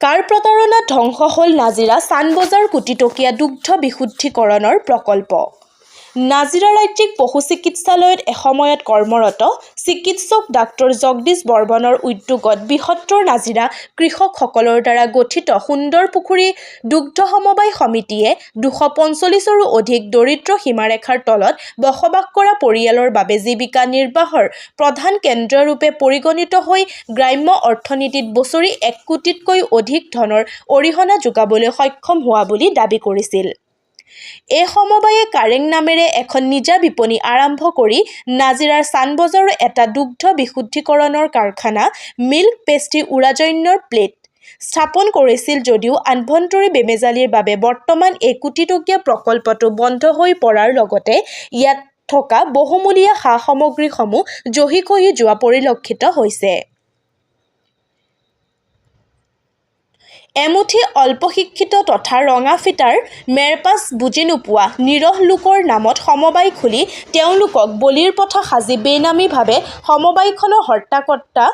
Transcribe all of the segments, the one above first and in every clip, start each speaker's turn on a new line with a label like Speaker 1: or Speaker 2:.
Speaker 1: কাৰ প্ৰতাৰণাত ধ্বংস হ'ল নাজিৰা চানবজাৰ কোটি টকীয়া দুগ্ধ বিশুদ্ধিকৰণৰ প্ৰকল্প। নাজিৰা ৰাজ্যিক পশু চিকিৎসালয়ত এসময়ত কৰ্মৰত চিকিৎসক ডাক্তৰ জগদীশ বৰ্মনৰ উদ্যোগত বৃহত্তৰ নাজিৰা কৃষকসকলৰ দ্বাৰা গঠিত সুন্দৰ পুখুৰী দুগ্ধ সমবায় সমিতিয়ে 245ৰো অধিক দৰিদ্ৰ সীমাৰেখাৰ তলত বসবাস কৰা পৰিয়ালৰ বাবে জীৱিকা নিৰ্বাহৰ প্ৰধান কেন্দ্ৰৰূপে পৰিগণিত হৈ গ্ৰাম্য অৰ্থনীতিত বছৰি 1 কোটিতকৈ অধিক ধনৰ অৰিহণা যোগাবলৈ সক্ষম হোৱা বুলি দাবী কৰিছিল। এই সমবায়ে কাৰেং নামেৰে এখন নিজা বিপণী আৰম্ভ কৰি নাজিৰাৰ চানবজাৰৰ এটা দুগ্ধ বিশুদ্ধিকৰণৰ কাৰখানা মিল্ক পেষ্ট্ৰি উৰাজন্যৰ প্লেট স্থাপন কৰিছিল যদিও আভ্যন্তৰী বেমেজালিৰ বাবে বৰ্তমান এই কোটিটকীয়া প্ৰকল্পটো বন্ধ হৈ পৰাৰ লগতে ইয়াত থকা বহুমূলীয়া সা-সামগ্ৰীসমূহ জহি খহি যোৱা পৰিলক্ষিত হৈছে। এমুঠি অল্প শিক্ষিত তথা ৰঙা ফিটাৰ মেৰপাচ বুজি নোপোৱা নিৰহ লোকৰ নামত সমবায় খুলি তেওঁলোকক বলিৰ পঠা সাজি বেনামীভাৱে সমবায়খনৰ হৰ্তাকৰ্তা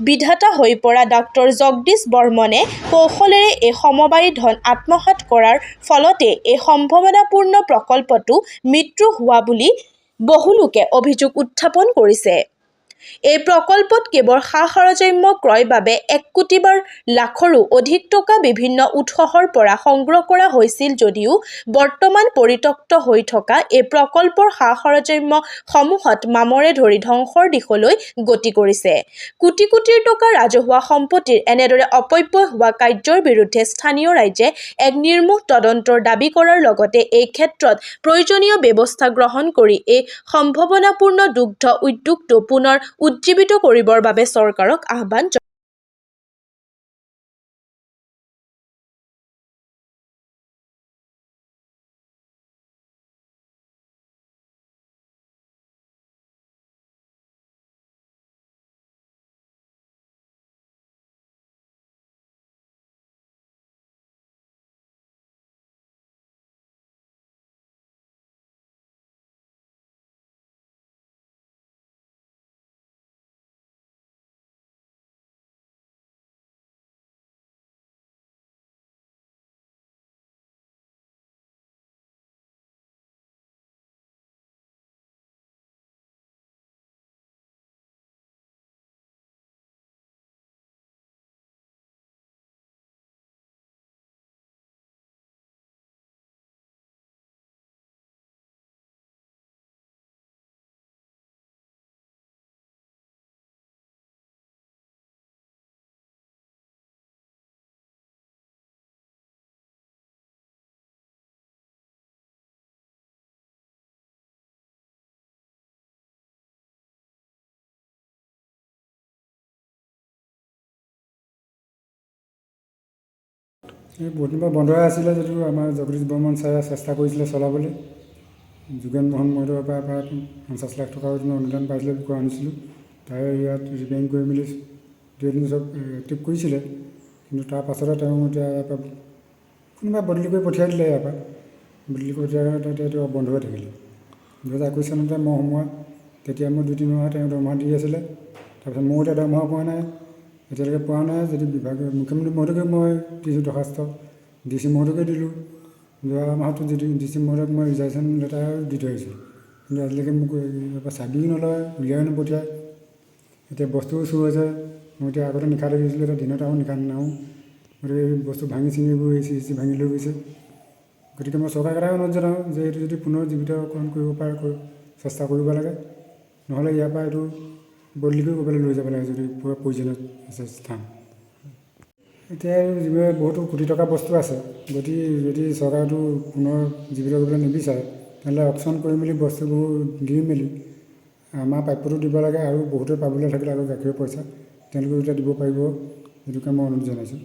Speaker 1: বিধাতা হৈ পৰা ডাক্তৰ জগদীশ বৰ্মনে কৌশলেৰে এই সমবায়ী ধন আত্মসাৎ কৰাৰ ফলতে এই সম্ভাৱনাপূৰ্ণ প্ৰকল্পটো মৃত্যু হোৱা বুলি বহুলোকে অভিযোগ উত্থাপন কৰিছে। এই প্ৰকল্পত কেৱল সা-সৰঞ্জাম ক্ৰয়ৰ বাবে 1 কোটি লাখৰো অধিক টকা বিভিন্ন উৎসৰ পৰা সংগ্ৰহ কৰা হৈছিল যদিও বৰ্তমান পৰিত্যক্ত হৈ থকা এই প্ৰকল্পৰ সা-সৰঞ্জাম সমূহত মামৰে ধৰি ধ্বংসৰ দিশলৈ গতি কৰিছে। কোটি কোটি টকা ৰাজহুৱা সম্পত্তিৰ এনেদৰে অপব্যয় হোৱা কাৰ্যৰ বিৰুদ্ধে স্থানীয় ৰাইজে এক নিৰ্মোহ তদন্তৰ দাবী কৰাৰ লগতে এই ক্ষেত্ৰত প্ৰয়োজনীয় ব্যৱস্থা গ্ৰহণ কৰি এই সম্ভাৱনাপূৰ্ণ দুগ্ধ উদ্যোগটো পুনৰ উজ্জীৱিত কৰিবৰ বাবে চৰকাৰক আহ্বান জনাইছে।
Speaker 2: বহুদিন বন্ধ হৈ আছিলে যদিও আমাৰ জগদীশ বৰ্মন ছাৰে চেষ্টা কৰিছিলে চলাবলৈ। যোগেন মোহন মহোদয়ৰ পৰা প্ৰায় 50 লাখ টকাৰ অনুদান পাইছিলে বুলি কোৱা শুনিছিলোঁ। তাৰে ইয়াত ৰিপেয়াৰিং কৰি মেলি 2 চব এক্টিভ কৰিছিলে, কিন্তু তাৰ পাছতে তেওঁ এতিয়া ইয়াৰ পৰা কোনোবা বদলি কৰি পঠিয়াই দিলে। ইয়াৰ পৰা বদলি কৰি এতিয়া বন্ধ হৈ থাকিলে। 2021 চনতে মই সোমোৱা, তেতিয়া মই 2-3 মাহ তেওঁ দৰমহা দি আছিলে। তাৰপিছত ময়ো এতিয়া দৰমহা পোৱা নাই, এতিয়ালৈকে পোৱা নাই। যদি বিভাগীয় মুখ্যমন্ত্ৰী মহোদয়কে মই দিছোঁ দৰখাস্ত, DC মহোদয়কে দিলোঁ। যোৱা মাহতো DC মহোদয়ক মই ৰিজাইনেশ্যন লেটাৰ দি থৈ আহিছোঁ, কিন্তু আজিলৈকে মোক ইয়াৰ পৰা চাবিও নলয়, উলিয়াই নপঠিয়ায়। এতিয়া বস্তুও চুৰ হৈছে। মই এতিয়া আগতে নিশা দেখিছিলোঁ, এতিয়া দিনত আহোঁ, নিশা নাহোঁ। গতিকে এই বস্তু ভাঙি চিঙিবোৰ AC ভাঙি লৈ গৈছে। গতিকে মই চৰকাৰক এটাই অনুৰোধ জনাওঁ যে এইটো যদি পুনৰ জীৱিতকৰণ কৰিব পাৰে চেষ্টা কৰিব লাগে, নহ'লে ইয়াৰ পৰা এইটো বদলি কৰি ক'ৰবালৈ লৈ যাব লাগে যদি পূৰা প্ৰয়োজনীয় আছে স্থান। এতিয়া যিবোৰ বহুতো কোটি টকা বস্তু আছে, যদি চৰকাৰেতো পুনৰ জীৱিত কৰিবলৈ নিবিচাৰে, তেনেহ'লে অকশ্যন কৰি মেলি বস্তুবোৰ দি মেলি আমাৰ প্ৰাপ্যটো দিব লাগে। আৰু বহুতে পাবলৈ থাকিলে আৰু গাখীৰৰ পইচা তেওঁলোকে এতিয়া দিব পাৰিব, সেইটোকে মই অনুৰোধ জনাইছোঁ।